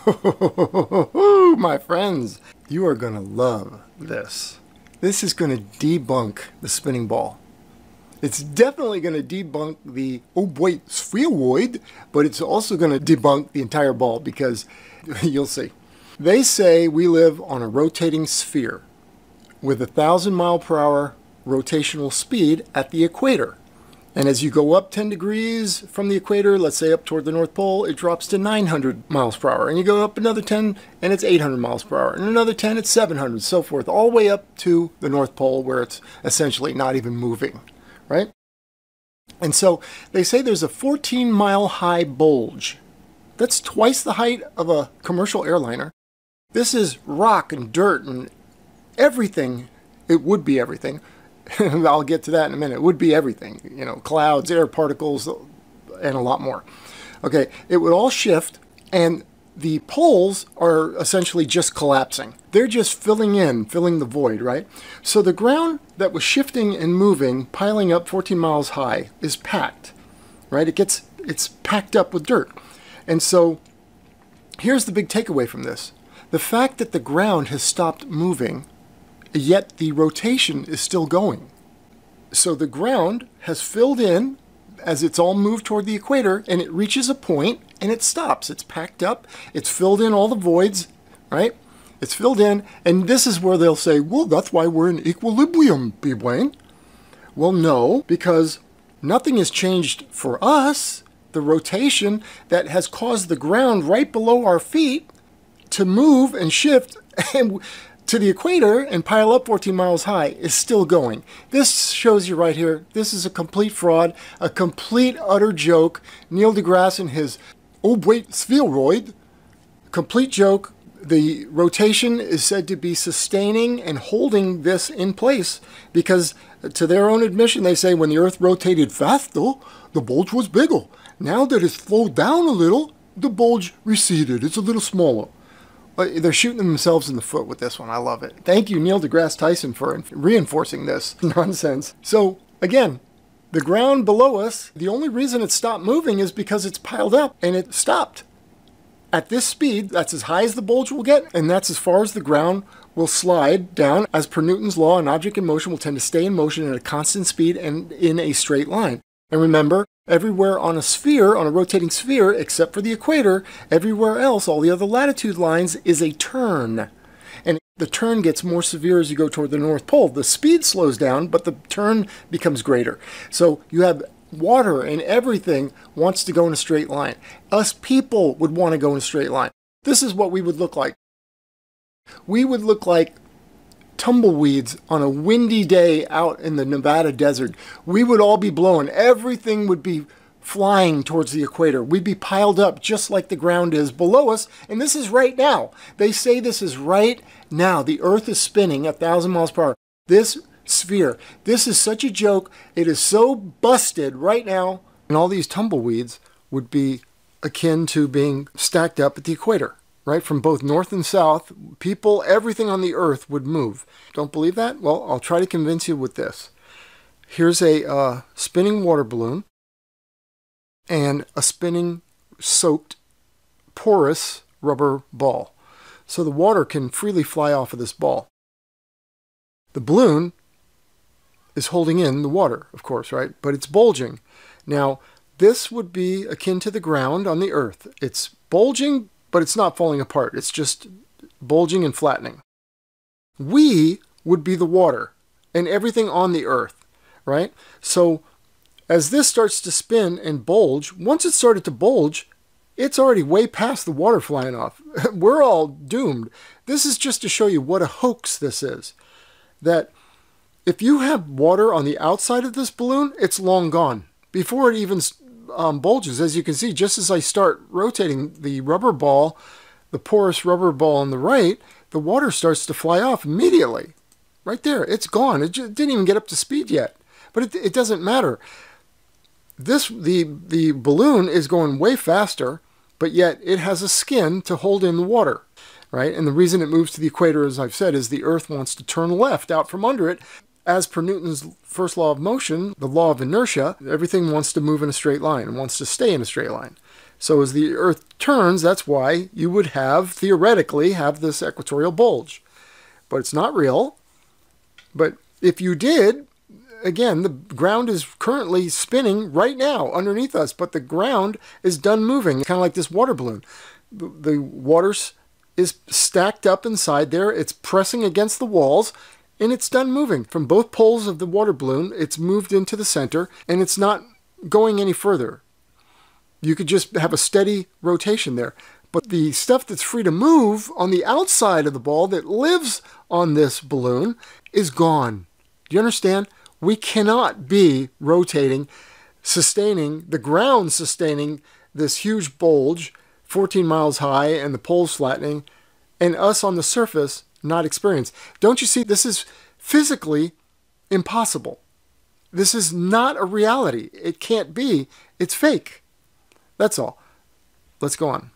My friends, you are going to love this. This is going to debunk the spinning ball. It's definitely going to debunk the OBLATE spheroid, but it's also going to debunk the entire ball because you'll see. They say we live on a rotating sphere with 1,000 mile per hour rotational speed at the equator. And as you go up 10 degrees from the equator, let's say up toward the North Pole, it drops to 900 miles per hour. And you go up another 10 and it's 800 miles per hour. And another 10, it's 700, so forth, all the way up to the North Pole where it's essentially not even moving, right? And so they say there's a 14-mile high bulge. That's twice the height of a commercial airliner. This is rock and dirt and everything. It would be everything. I'll get to that in a minute. It would be everything, you know, clouds, air particles, and a lot more. Okay, it would all shift, and the poles are essentially just collapsing. They're just filling the void, right? So the ground that was shifting and moving, piling up 14 miles high, is packed, right? It's packed up with dirt. And so here's the big takeaway from this. The fact that the ground has stopped moving, yet the rotation is still going. So the ground has filled in as it's all moved toward the equator, and it reaches a point and it stops. It's packed up, it's filled in all the voids, right? It's filled in, and this is where they'll say, well, that's why we're in equilibrium, P-brane. Well, no, because nothing has changed for us. The rotation that has caused the ground right below our feet to move and shift and to the equator and pile up 14 miles high is still going. This shows you right here, this is a complete fraud, a complete utter joke. Neil deGrasse and his OBLATE spheroid, complete joke. The rotation is said to be sustaining and holding this in place because, to their own admission, they say when the Earth rotated faster, the bulge was bigger. Now that it's slowed down a little, the bulge receded. It's a little smaller. They're shooting themselves in the foot with this one. I love it. Thank you, Neil deGrasse Tyson, for reinforcing this nonsense. So, again, the ground below us, the only reason it stopped moving is because it's piled up and it stopped. At this speed, that's as high as the bulge will get, and that's as far as the ground will slide down. As per Newton's law, an object in motion will tend to stay in motion at a constant speed and in a straight line. And remember, everywhere on a sphere, on a rotating sphere, except for the equator, everywhere else, all the other latitude lines, is a turn. And the turn gets more severe as you go toward the North Pole. The speed slows down, but the turn becomes greater. So you have water and everything wants to go in a straight line. Us people would want to go in a straight line. This is what we would look like. We would look like tumbleweeds on a windy day out in the Nevada desert. We would all be blowing. Everything would be flying towards the equator. We'd be piled up just like the ground is below us, and this is right now. They say this is right now. The Earth is spinning 1,000 miles per hour. This sphere, this is such a joke. It is so busted right now, and all these tumbleweeds would be akin to being stacked up at the equator. Right, from both north and south, people, everything on the Earth would move. Don't believe that? Well, I'll try to convince you with this. Here's a spinning water balloon and a spinning soaked porous rubber ball. So the water can freely fly off of this ball. The balloon is holding in the water, of course, right? But it's bulging. Now, this would be akin to the ground on the Earth. It's bulging, but it's not falling apart. It's just bulging and flattening. We would be the water and everything on the Earth, right? So as this starts to spin and bulge, once it started to bulge, it's already way past the water flying off. We're all doomed. This is just to show you what a hoax this is. That if you have water on the outside of this balloon, it's long gone. Before it even bulges, as you can see, just as I start rotating the rubber ball, the porous rubber ball on the right, the water starts to fly off immediately. Right there, it's gone. It didn't even get up to speed yet. But it doesn't matter. The balloon is going way faster, but yet it has a skin to hold in the water, right? And the reason it moves to the equator, as I've said, is the Earth wants to turn left out from under it. As per Newton's first law of motion, the law of inertia, everything wants to move in a straight line and wants to stay in a straight line. So as the Earth turns, that's why you would have, theoretically, have this equatorial bulge. But it's not real. But if you did, again, the ground is currently spinning right now underneath us, but the ground is done moving, kind of like this water balloon. The water is stacked up inside there. It's pressing against the walls, and it's done moving. From both poles of the water balloon, it's moved into the center, and it's not going any further. You could just have a steady rotation there. But the stuff that's free to move on the outside of the ball that lives on this balloon is gone. Do you understand? We cannot be rotating, sustaining, the ground sustaining this huge bulge, 14 miles high, and the poles flattening, and us on the surface not experience. Don't you see? This is physically impossible. This is not a reality. It can't be. It's fake. That's all. Let's go on.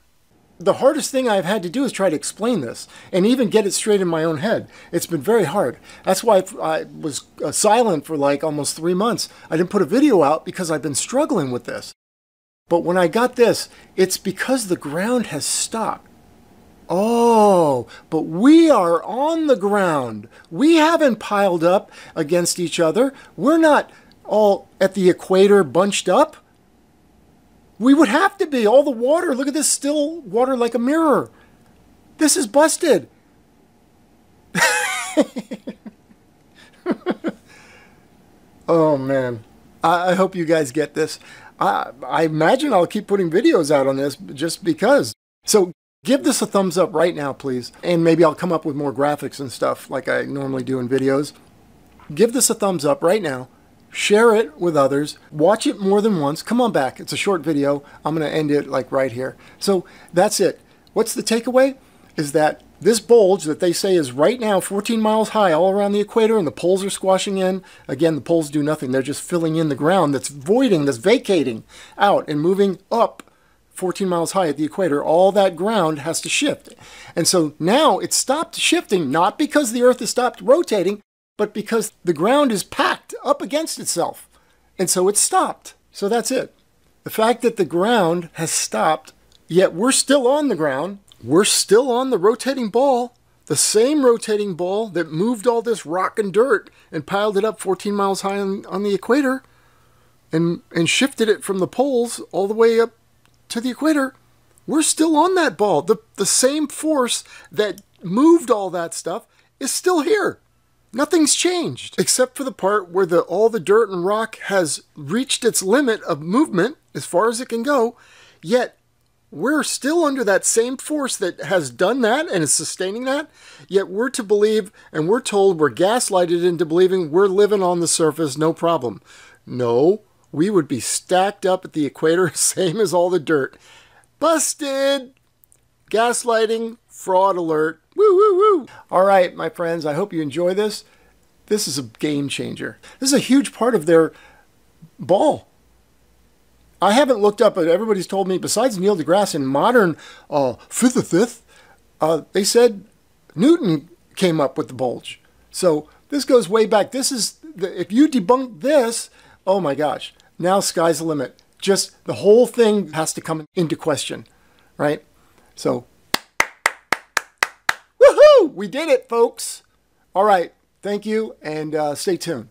The hardest thing I've had to do is try to explain this and even get it straight in my own head. It's been very hard. That's why I was silent for like almost 3 months. I didn't put a video out because I've been struggling with this. But when I got this, it's because the ground has stopped. Oh, but we are on the ground. We haven't piled up against each other. We're not all at the equator bunched up. We would have to be. All the water, look at this still water like a mirror. This is busted. Oh, man. I hope you guys get this. I imagine I'll keep putting videos out on this just because. So give this a thumbs up right now, please. And maybe I'll come up with more graphics and stuff like I normally do in videos. Give this a thumbs up right now. Share it with others. Watch it more than once. Come on back. It's a short video. I'm going to end it like right here. So that's it. What's the takeaway? Is that this bulge that they say is right now 14 miles high all around the equator, and the poles are squashing in. Again, the poles do nothing. They're just filling in the ground that's voiding, that's vacating out and moving up 14 miles high at the equator. All that ground has to shift. And so now it's stopped shifting, not because the Earth has stopped rotating, but because the ground is packed up against itself. And so it's stopped. So that's it. The fact that the ground has stopped, yet we're still on the ground, we're still on the rotating ball, the same rotating ball that moved all this rock and dirt and piled it up 14 miles high on the equator and shifted it from the poles all the way up to the equator. We're still on that ball. The same force that moved all that stuff is still here. Nothing's changed, except for the part where all the dirt and rock has reached its limit of movement as far as it can go, yet we're still under that same force that has done that and is sustaining that, yet we're to believe, and we're told, we're gaslighted into believing we're living on the surface, no problem. No, we would be stacked up at the equator, same as all the dirt. Busted! Gaslighting, fraud alert. Woo, woo, woo. All right, my friends, I hope you enjoy this. This is a game changer. This is a huge part of their ball. I haven't looked up, but everybody's told me, besides Neil deGrasse in modern physicists, they said Newton came up with the bulge. So this goes way back. This is, if you debunk this, oh my gosh, now sky's the limit. Just the whole thing has to come into question, right? So, woohoo! We did it, folks. All right. Thank you, and stay tuned.